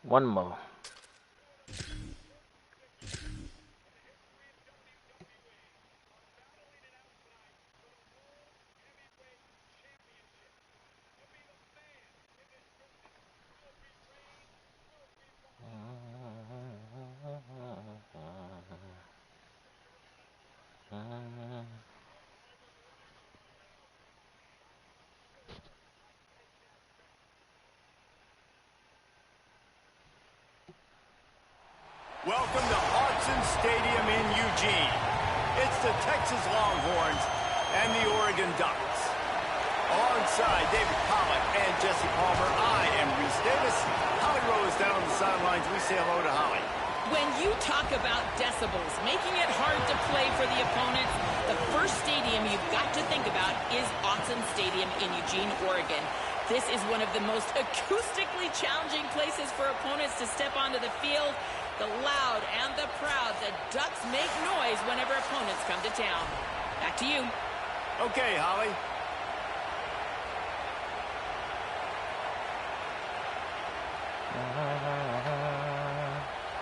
One more. Welcome to Autzen Stadium in Eugene. It's the Texas Longhorns and the Oregon Ducks. Alongside David Pollock and Jesse Palmer, I am Reese Davis. Holly Rowe is down on the sidelines. We say hello to Holly. When you talk about decibels, making it hard to play for the opponents, the first stadium you've got to think about is Autzen Stadium in Eugene, Oregon. This is one of the most acoustically challenging places for opponents to step onto the field. The loud and the proud, the Ducks make noise whenever opponents come to town. Back to you. Okay, Holly.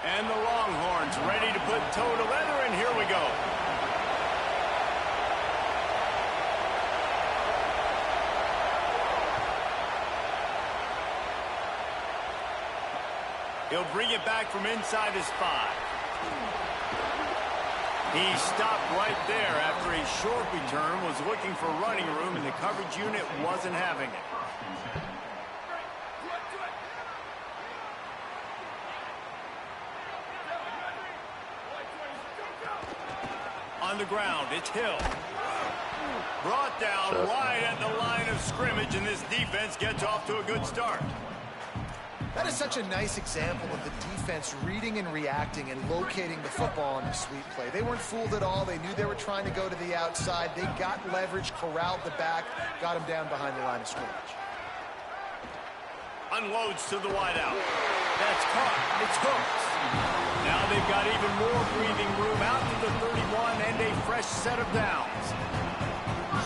And the Longhorns ready to put toe to leather, and here we go. He'll bring it back from inside his 5. He stopped right there after a short return, was looking for running room, and the coverage unit wasn't having it. On the ground, it's Hill. Brought down right at the line of scrimmage, and this defense gets off to a good start. That is such a nice example of the defense reading and reacting and locating the football on the sweep play. They weren't fooled at all. They knew they were trying to go to the outside. They got leverage, corralled the back, got him down behind the line of scrimmage. Unloads to the wideout. That's caught. It's hooked. Now they've got even more breathing room out to the 31 and a fresh set of downs.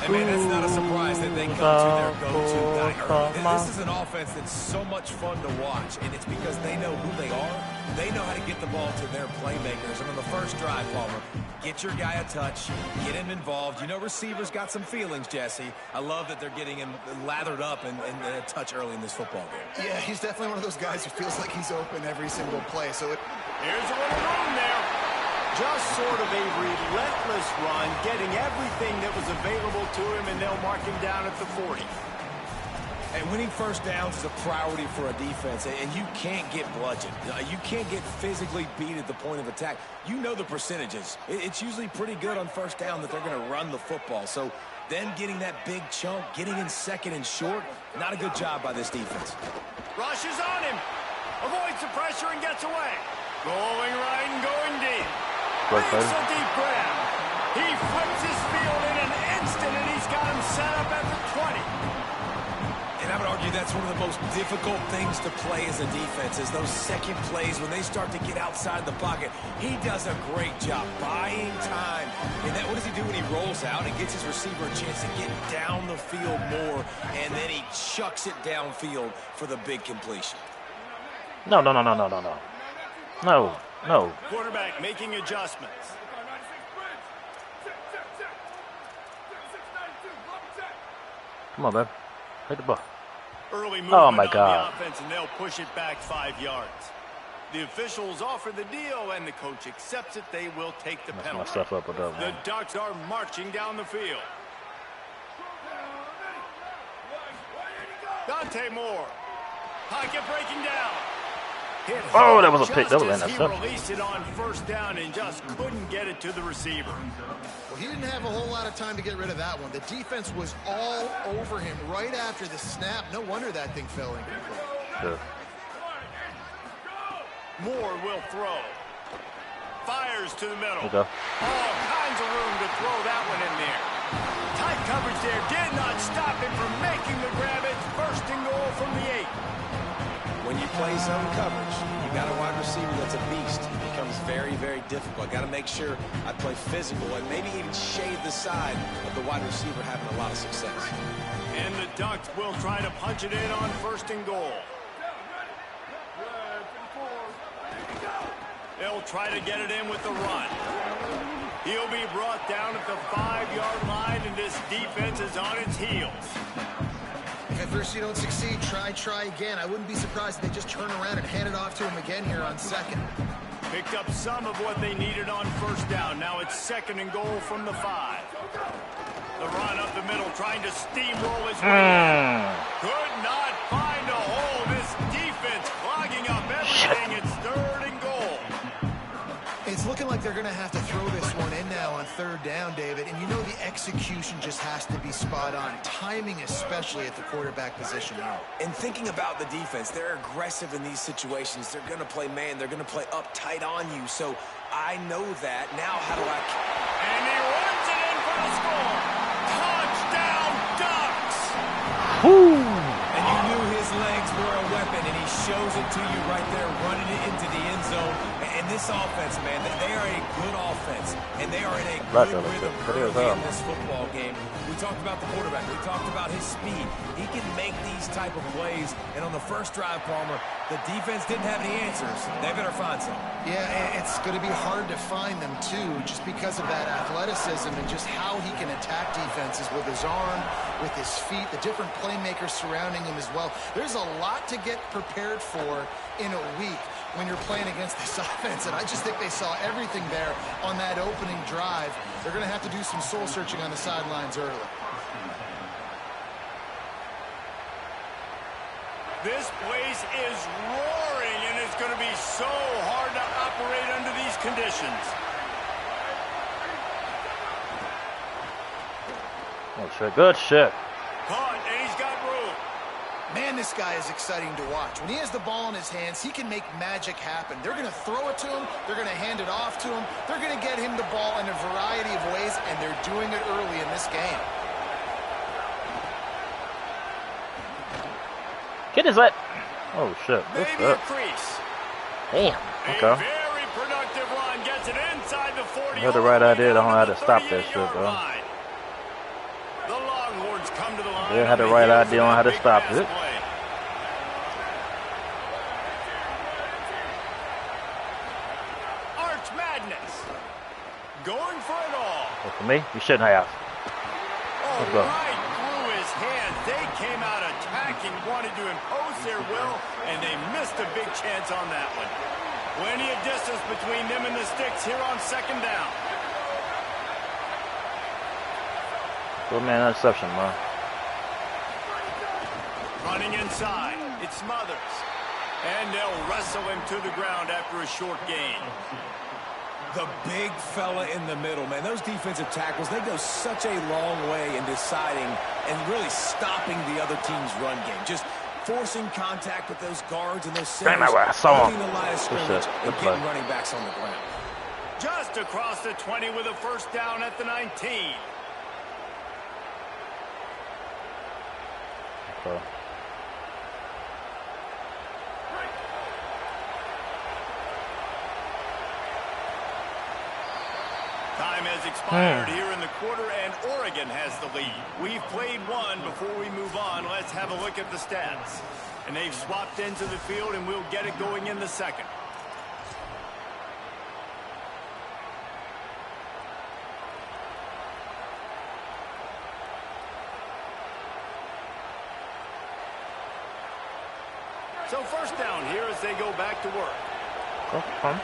And man, that's not a surprise that they come to their go-to guy. This is an offense that's so much fun to watch, and it's because they know who they are. They know how to get the ball to their playmakers. And on the first drive, Palmer, get your guy a touch, get him involved. You know receivers got some feelings, Jesse. I love that they're getting him lathered up and a touch early in this football game. Yeah, he's definitely one of those guys who feels like he's open every single play. So here's a little room there. Just sort of a relentless run, getting everything that was available to him, and they'll mark him down at the 40. And winning first downs is a priority for a defense, and you can't get bludgeoned. You can't get physically beat at the point of attack. You know the percentages. It's usually pretty good on first down that they're going to run the football. So then getting that big chunk, getting in second and short, not a good job by this defense. Rushes on him. Avoids the pressure and gets away. Going right and going deep. Makes a deep grab. He flips his field in an instant, and he's got him set up at the 20. And I would argue that's one of the most difficult things to play as a defense is those second plays when they start to get outside the pocket. He does a great job buying time. And then what does he do when he rolls out and gets his receiver a chance to get down the field more, and then he chucks it downfield for the big completion? No. Quarterback making adjustments. Come on, man. Hit the ball. Early movement Oh, my on God. the offense, and they'll push it back 5 yards. The officials offer the deal, and the coach accepts it. They will take the penalty. Myself up with that one. The Ducks are marching down the field. Dante Moore. Pocket breaking down. Oh, that was a pick. That was an He interception. released it on first down and just couldn't get it to the receiver. well, he didn't have a whole lot of time to get rid of that one. The defense was all over him right after the snap. No wonder that thing fell incomplete. Yeah. Moore will throw. Fires to the middle. Okay. All kinds of room to throw that one in there. Tight coverage there did not stop him from making the grab. It's first and goal from the 8. When you play zone coverage, you got a wide receiver that's a beast. It becomes very, very difficult. Got to make sure I play physical and maybe even shade the side of the wide receiver having a lot of success. And the Ducks will try to punch it in on first and goal. They'll try to get it in with the run. He'll be brought down at the 5-yard line, and this defense is on its heels. If at first you don't succeed, try again. I wouldn't be surprised if they just turn around and hand it off to him again here on second. Picked up some of what they needed on first down. Now it's 2nd and goal from the 5. The run up the middle, trying to steamroll his way in. Could not find a hole. This defense clogging up everything. It's 3rd and goal. It's looking like they're going to have to throw this one in now on 3rd down, David. And you know the execution just has to be spot on. Timing, especially at the quarterback position. And thinking about the defense, they're aggressive in these situations. They're going to play man. They're going to play up tight on you. So I know that. Now how do I... And he runs it in for the score. Touchdown, Ducks! Woo! And you knew his legs were a weapon, and he shows it to you right there, running it into the end zone. And this offense, man, they are a good offense, and they are in a good rhythm early in this football game. We talked about the quarterback. We talked about his speed. He can make these type of plays, and on the first drive, Palmer, the defense didn't have any answers. They better find some. Yeah, it's going to be hard to find them, too, just because of that athleticism and just how he can attack defenses with his arm, with his feet, the different playmakers surrounding him as well. There's a lot to get prepared for in a week when you're playing against this offense, and I just think they saw everything there on that opening drive. They're going to have to do some soul-searching on the sidelines early. This place is roaring, and it's going to be so hard to operate under these conditions. Oh, shit. Good shit. Caught, and he's got room. Man, this guy is exciting to watch. When he has the ball in his hands, he can make magic happen. They're going to throw it to him. They're going to hand it off to him. They're going to get him the ball in a variety of ways, and they're doing it early in this game. Get his leg. Oh, shit. Maybe a crease. Damn. A Okay. very productive run. Gets it inside the 40. You had the right idea. I don't know how to stop that shit, though. The Longhorns come to the line. They had the right idea on how to stop it. Arch Madness. Going for it all. Well, for me, you shouldn't have. Let's go. Right through his hands. They came out attacking, wanted to impose their will, and they missed a big chance on that one. Plenty of distance between them and the sticks here on 2nd down. Good man, interception, man. Running inside, it's Smothers. And they'll wrestle him to the ground after a short gain. The big fella in the middle, man. Those defensive tackles, they go such a long way in deciding and really stopping the other team's run game. Just forcing contact with those guards and those centers, holding the line of scrimmage, and getting running backs on the ground. Just across the 20 with a 1st down at the 19. Okay. Time has expired here in the quarter, and Oregon has the lead. We've played one. Before we move on, let's have a look at the stats. And they've swapped into the field, and we'll get it going in the 2nd. So 1st down here as they go back to work. Okay.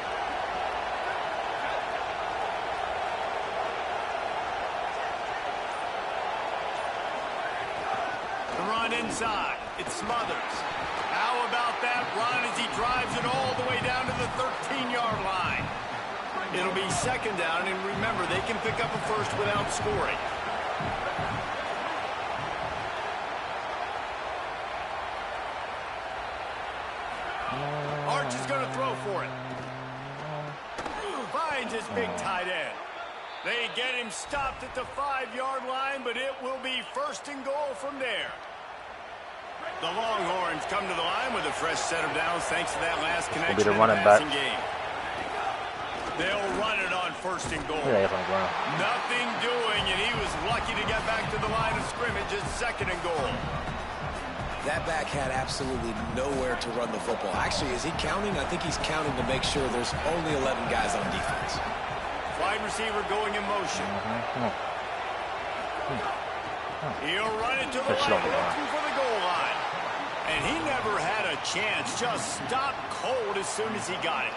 The run inside. It's Smothers. How about that run as he drives it all the way down to the 13-yard line? It'll be 2nd down, and remember, they can pick up a first without scoring. Arch is going to throw for it. Finds his big tight end. They get him stopped at the 5-yard line, but it will be 1st and goal from there. The Longhorns come to the line with a fresh set of downs thanks to that last connection in the passing game. They'll run it on 1st and goal. Yeah, on the ground. Nothing doing, and he was lucky to get back to the line of scrimmage at 2nd and goal. That back had absolutely nowhere to run the football. Actually, is he counting? I think he's counting to make sure there's only 11 guys on defense. Wide receiver going in motion. He'll run into the lane, looking for the goal line. And he never had a chance. Just stopped cold as soon as he got it.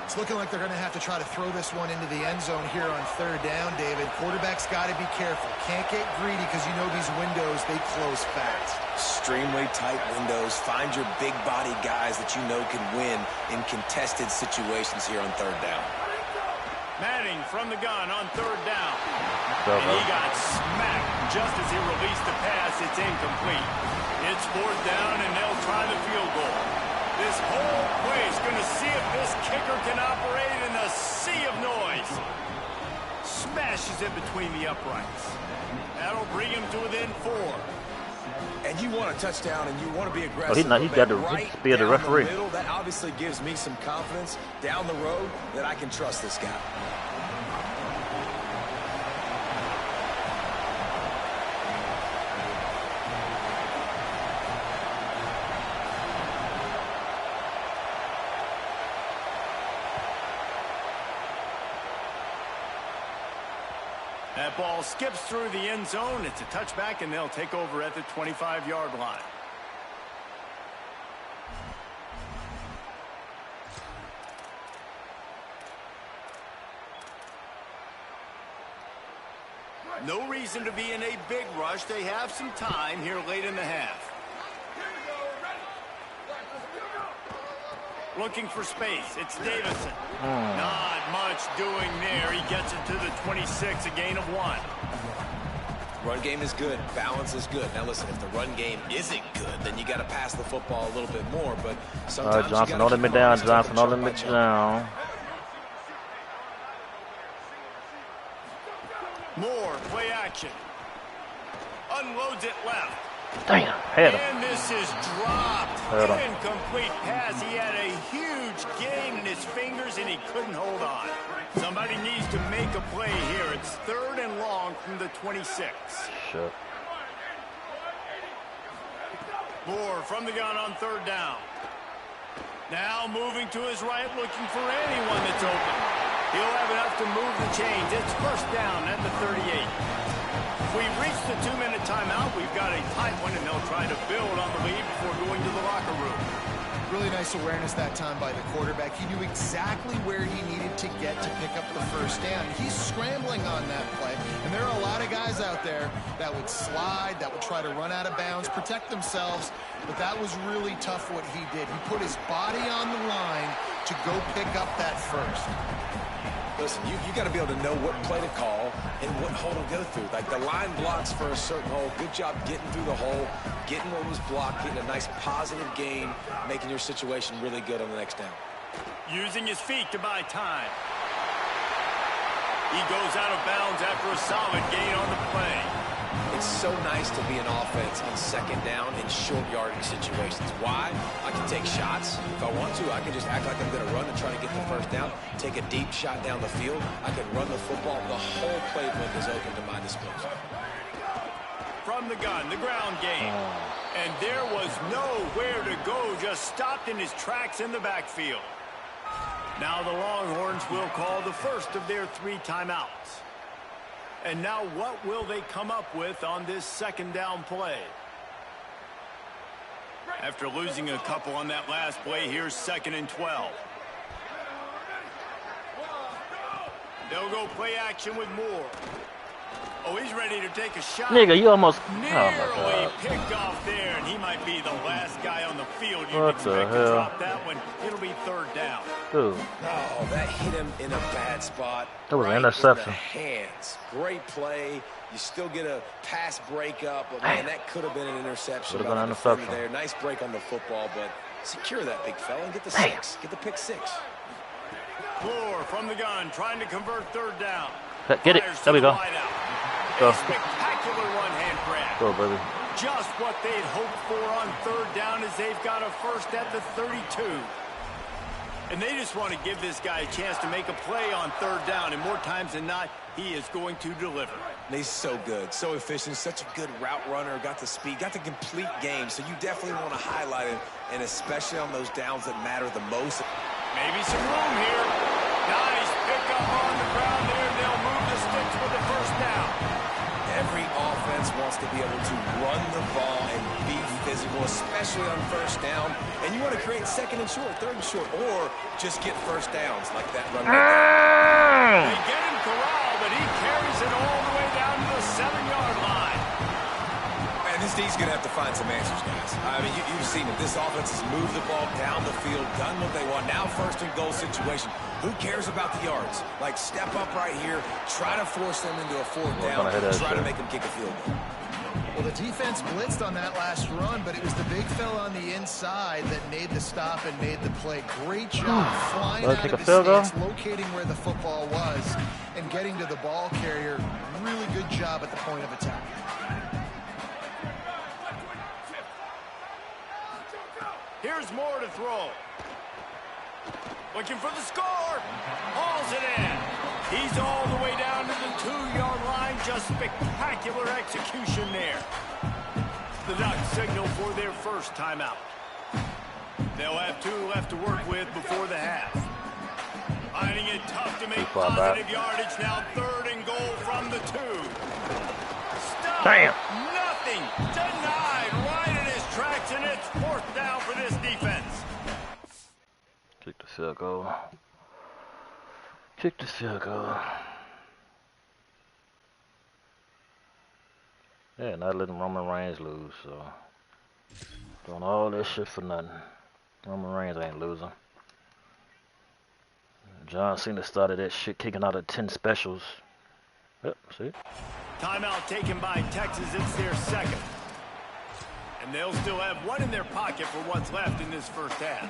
It's looking like they're going to have to try to throw this one into the end zone here on third down, David. Quarterback's got to be careful. Can't get greedy because you know these windows, they close fast. Extremely tight windows. Find your big-bodied guys that you know can win in contested situations here on third down. Manning from the gun on third down. And he got smacked just as he released the pass. It's incomplete. It's fourth down, and they'll try the field goal. This whole place going to see if this kicker can operate in a sea of noise. Smashes it between the uprights. That'll bring him to within 4. And you want a touchdown, and you want to be aggressive. He got to be the referee. That obviously gives me some confidence down the road that I can trust this guy. That ball skips through the end zone. It's a touchback, and they'll take over at the 25-yard line. No reason to be in a big rush. They have some time here late in the half. Looking for space. It's Davison. Not much doing there. He gets it to the 26, a gain of 1. Run game is good. Balance is good. Now listen, if the run game isn't good, then you got to pass the football a little bit more. But sometimes Johnson, don't let me down. Johnson, don't let me down. Moore, play action. Unloads it left. Damn, had him. And this is dropped. Incomplete pass. He had a huge game in his fingers, and he couldn't hold on. Somebody needs to make a play here. It's third and long from the 26. Shit. Moore from the gun on third down. Now moving to his right, looking for anyone that's open. He'll have enough to move the chains. It's first down at the 38. We've reached the 2-minute timeout. We've got a tight one, and they'll try to build on the lead before going to the locker room. Really nice awareness that time by the quarterback. He knew exactly where he needed to get to pick up the first down. He's scrambling on that play, and there are a lot of guys out there that would slide, that would try to run out of bounds, protect themselves, but that was really tough what he did. He put his body on the line to go pick up that first. Listen, you got to be able to know what play to call and what hole to go through. Like the line blocks for a certain hole. Good job getting through the hole, getting what was blocked, getting a nice positive gain, making your situation really good on the next down. Using his feet to buy time. He goes out of bounds after a solid gain on the play. It's so nice to be an offense on second down in short yardage situations. Why? I can take shots. If I want to, I can just act like I'm going to run and try to get the first down, take a deep shot down the field. I can run the football. The whole playbook is open to my disposal. From the gun, the ground game. And there was nowhere to go, just stopped in his tracks in the backfield. Now the Longhorns will call the first of their 3 timeouts. And now what will they come up with on this second down play? After losing a couple on that last play, here's 2nd and 12. They'll go play action with Moore. Oh, he's ready to take a shot. Nigga, you almost... Nearly picked off there, and he might be the last guy on the field. What the hell? To drop that one. It'll be third down. Dude. Oh, that hit him in a bad spot. That was an right interception. in the hands. Great play. You still get a pass breakup, but man, that could have been an interception. Could have been an interception. There. Nice break on the football, but secure that big fella and get the 6. Get the pick 6. Moore from the gun, trying to convert third down. Get it. There we go. A spectacular one-hand grab. Go, baby. Just what they'd hoped for on third down as they've got a first at the 32. And they just want to give this guy a chance to make a play on third down, and more times than not, he is going to deliver. He's so good, so efficient, such a good route runner, got the speed, got the complete game. So you definitely want to highlight him, and especially on those downs that matter the most. Maybe some room here. Nice pickup on the ground there. They'll move the sticks for the first down. Every offense wants to be able to run the ball and be physical, especially on first down. And you want to create second and short, third and short, or just get first downs like that run. They get him corralled, but he carries it all the way down to the 7-yard line. And this D's going to have to find some answers, guys. I mean, you've seen it. This offense has moved the ball down the field, done what they want. Now first and goal situation. Who cares about the yards? Like, step up right here, try to force them into a fourth down, try to make them kick a field goal. Well, the defense blitzed on that last run, but it was the big fella on the inside that made the stop and made the play. Great job flying out of the stance, locating where the football was, and getting to the ball carrier. Really good job at the point of attack. Here's more to throw. Looking for the score. Hauls it in. He's all the way down to the 2-yard line. Just spectacular execution there. The Ducks signal for their first timeout. They'll have 2 left to work with before the half. Finding it tough to make positive yardage. Now 3rd and goal from the 2. Stop. Damn. Nothing. Denied right in his tracks, and it's 4th down for this defense. Kick the field goal. Kick the field goal. Yeah, not letting Roman Reigns lose, so doing all this shit for nothing. Roman Reigns ain't losing. John Cena started that shit kicking out of 10 specials. Yep, see? Timeout taken by Texas. It's their 2nd. And they'll still have 1 in their pocket for what's left in this first half.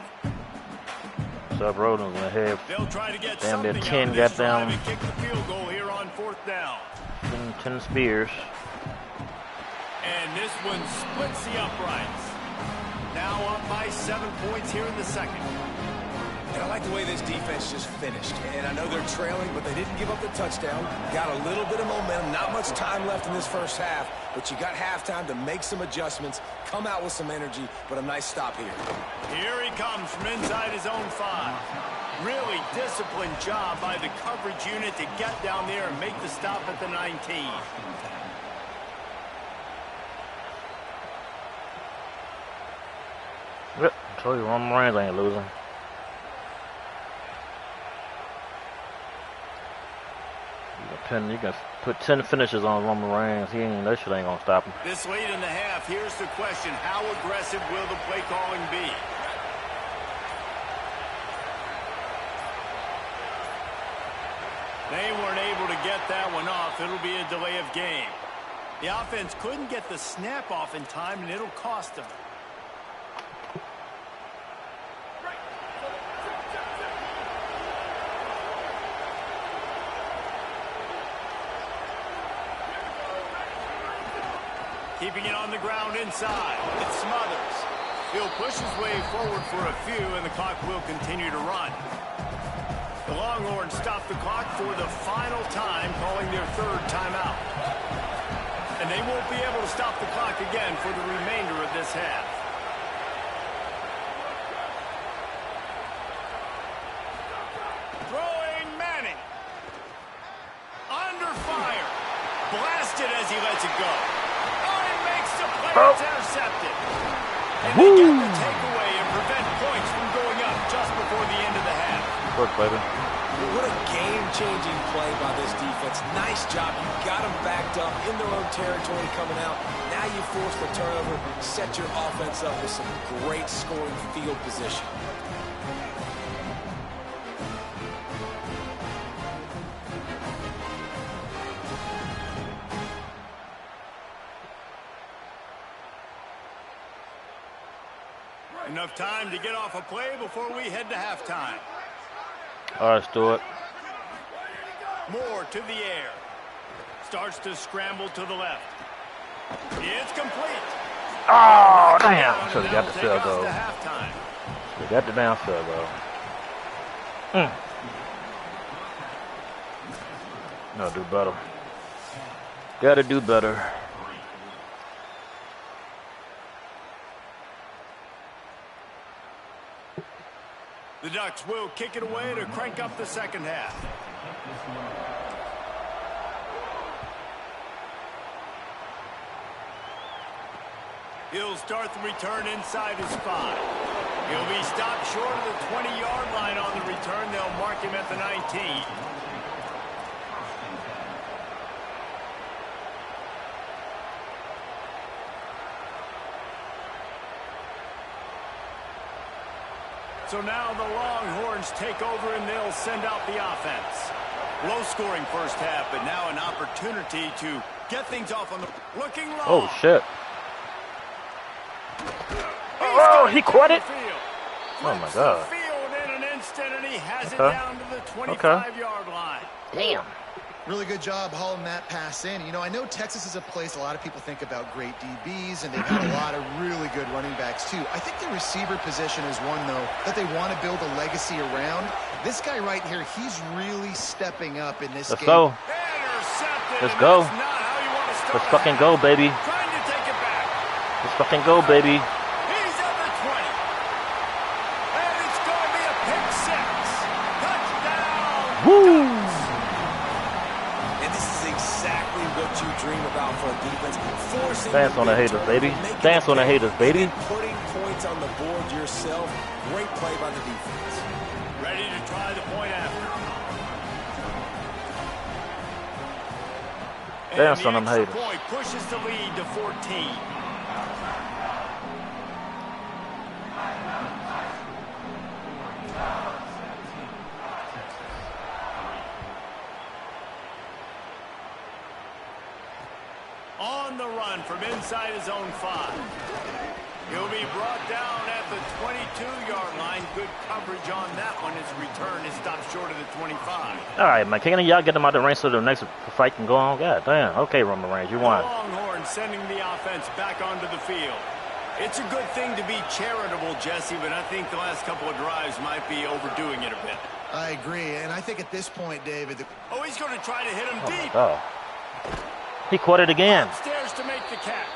Sub Roden's gonna have They'll try to get damn near something 10 out of this got down. drive and kick the field goal here on 4th down. 10 spears. And this one splits the uprights. Now up by 7 points here in the 2nd. And I like the way this defense just finished. And I know they're trailing, but they didn't give up the touchdown. Got a little bit of momentum. Not much time left in this first half, but you got halftime to make some adjustments, come out with some energy, but a nice stop here. Here he comes from inside his own 5. Really disciplined job by the coverage unit to get down there and make the stop at the 19. Yep, I told you Roman Reigns ain't losing. You can put 10 finishes on Roman Reigns. That shit ain't gonna stop him. This late in the half, here's the question: how aggressive will the play calling be? They weren't able to get that one off. It'll be a delay of game. The offense couldn't get the snap off in time, and it'll cost them. Keeping it on the ground inside. It's Smothers. He'll push his way forward for a few, and the clock will continue to run. The Longhorns stop the clock for the final time, calling their 3rd timeout. And they won't be able to stop the clock again for the remainder of this half. Throwing Manning. Under fire. Blasted as he lets it go. It's intercepted. And they get the takeaway and prevent points from going up just before the end of the half. Work, baby. What a game-changing play by this defense. Nice job. You got them backed up in their own territory coming out. Now you force the turnover, set your offense up with some great scoring field position. Enough time to get off a play before we head to halftime. All right, Stuart. Moore to the air. Starts to scramble to the left. It's complete. Oh, damn. Should have got the field goal. Halftime. They got the damn field goal. No, do better. Gotta do better. The Ducks will kick it away to crank up the second half. He'll start the return inside his 5. He'll be stopped short of the 20-yard line on the return. They'll mark him at the 19. So now the Longhorns take over and they'll send out the offense. Low-scoring first half, but now an opportunity to get things off on the looking long. Oh, shit. Oh, he caught it. Oh, my God. Field in an instant, and he has it down to the 25-yard line. Damn. Really good job hauling that pass in. You know, I know Texas is a place a lot of people think about great DBs, and they've had a lot of really good running backs, too. I think the receiver position is one, though, that they want to build a legacy around. This guy right here, he's really stepping up in this game. Let's go. Let's go. Let's fucking go, baby. Trying to take it back. Let's fucking go, baby. He's at the 20. And it's going to be a pick 6. Touchdown. Woo! What you dream about for a defense. Forcing Dance on the haters, baby. Dance on the haters, baby. Putting points on the board yourself. Great play by the defense. Ready to try the point after. Dance on them extra haters. point pushes the lead to 14. On the run from inside his own 5. He'll be brought down at the 22-yard line. Good coverage on that one. His return is stopped short of the 25. All right, man. Can y'all get them out the range so the next fight can go on? God damn. Okay, Roman Reigns, you won. Longhorns sending the offense back onto the field. It's a good thing to be charitable, Jesse, but I think the last couple of drives might be overdoing it a bit. I agree, and I think at this point, David... Oh, he's going to try to hit him deep. Oh. He caught it again. Upstairs to make the catch.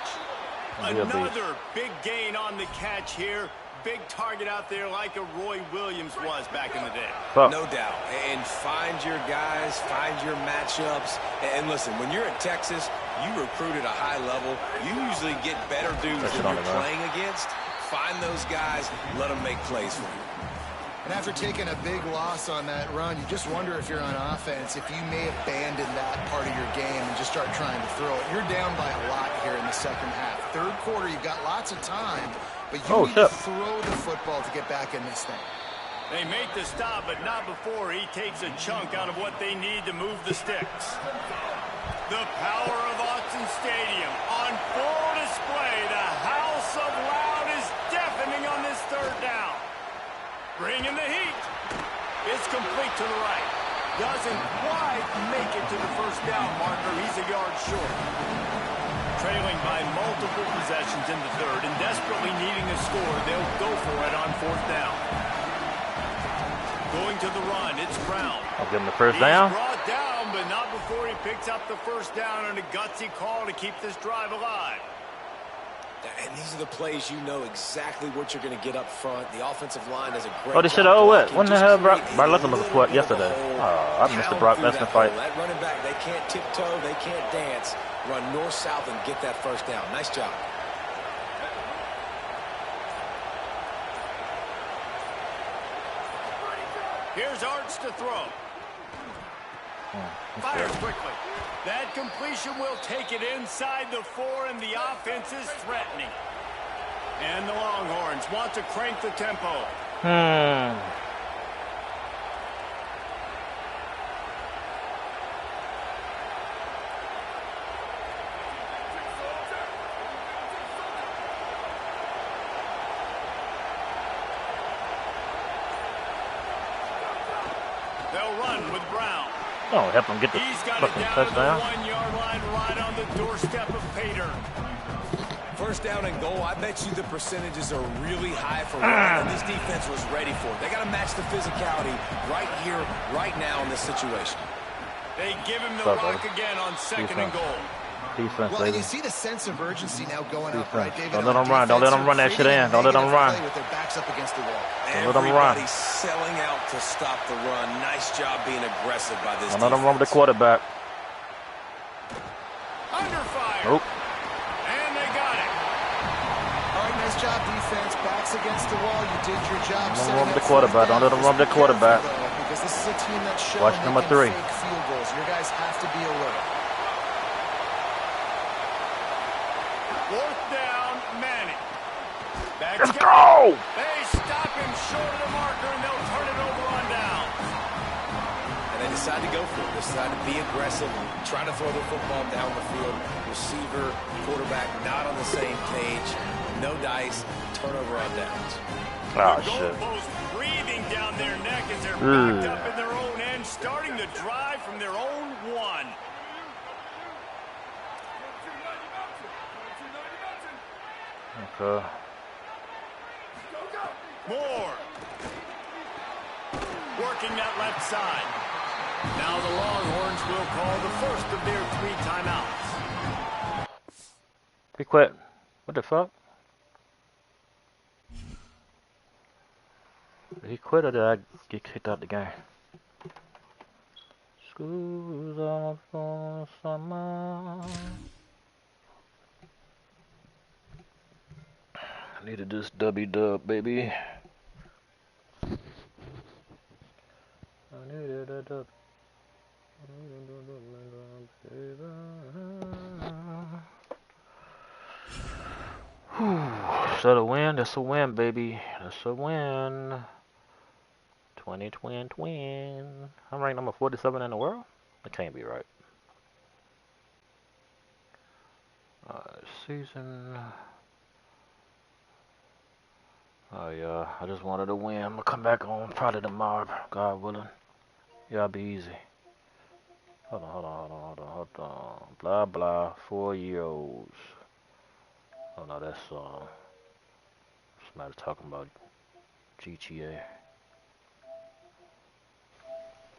Another big gain on the catch here. Big target out there like a Roy Williams was back in the day. Fuck. No doubt. And find your guys, find your matchups. And listen, when you're at Texas, you recruit at a high level. You usually get better dudes that you're playing against. Find those guys, let them make plays for you. And after taking a big loss on that run, you just wonder if you're on offense, if you may abandon that part of your game and just start trying to throw it. You're down by a lot here in the second half. Third quarter, you've got lots of time, but you need to throw the football to get back in this thing. They make the stop, but not before he takes a chunk out of what they need to move the sticks. The power of Autzen Stadium on full display. The house of loud is deafening on this third down. Bringing the heat. It's complete to the right. Doesn't quite make it to the first down marker. He's a yard short. Trailing by multiple possessions in the third and desperately needing a score, they'll go for it on fourth down. Going to the run, it's Brown. I'll give him the first down. He's brought down, but not before he picks up the first down and a gutsy call to keep this drive alive. And these are the plays you know exactly what you're going to get up front. The offensive line does a great job. Oh, they should have what? When the hell Brock Lesnar was fought yesterday? Oh, I missed the Brock Lesnar fight. That running back, they can't tiptoe, they can't dance. Run north-south and get that first down. Nice job. Here's Arts to throw. Fires quickly. That completion will take it inside the 4, and the offense is threatening. And the Longhorns want to crank the tempo. They'll run with Brown. Oh, help him get the fucking touchdown. 1-yard line right on the doorstep of Pater. First down and goal, I bet you the percentages are really high for Ryan, and this defense was ready for it. They got to match the physicality right here, right now in this situation. They give him the rock again on second and goal. Defense, Well, and baby. you see the sense of urgency now going up, right, David? Don't let them run. Don't let them run that shit in. Don't let them run. With their backs up against the wall. Don't let them run. Everybody's selling out to stop the run. Nice job being aggressive by this Don't let them run with the quarterback. Under fire. Nope. And they got it. All right, nice job, defense. Backs against the wall. You did your job. Don't run with the quarterback. Don't let them run with the quarterback. Because this is a team that's shown Watch number 3. fake field goals. Your guys have to be alert. 4th down, Manning. Let's go! They stop him short of the marker, and they'll turn it over on down. And they decide to go for it. They decide to be aggressive, try to throw the football down the field. Receiver, quarterback not on the same page. No dice, turnover on downs. Oh, The shit. goalpost breathing down their neck as they're backed up in their own end, starting to drive from their own 1. Okay. Moore. Working that left side. Now the Longhorns will call the first of their 3 timeouts. He quit. What the fuck? Did he quit or did I get kicked out the game? School's off for summer. I needed this W-dub, baby. I needed a dub. Is that a win? That's a win, baby. That's a win. 20-twin. I'm ranked number 47 in the world? That can't be right. Season. Oh yeah, I just wanted to win. I'm gonna come back on probably tomorrow, God willing. Yeah, I'll be easy. Hold on. Blah blah. 4-year-olds. Oh no, that's somebody talking about GTA.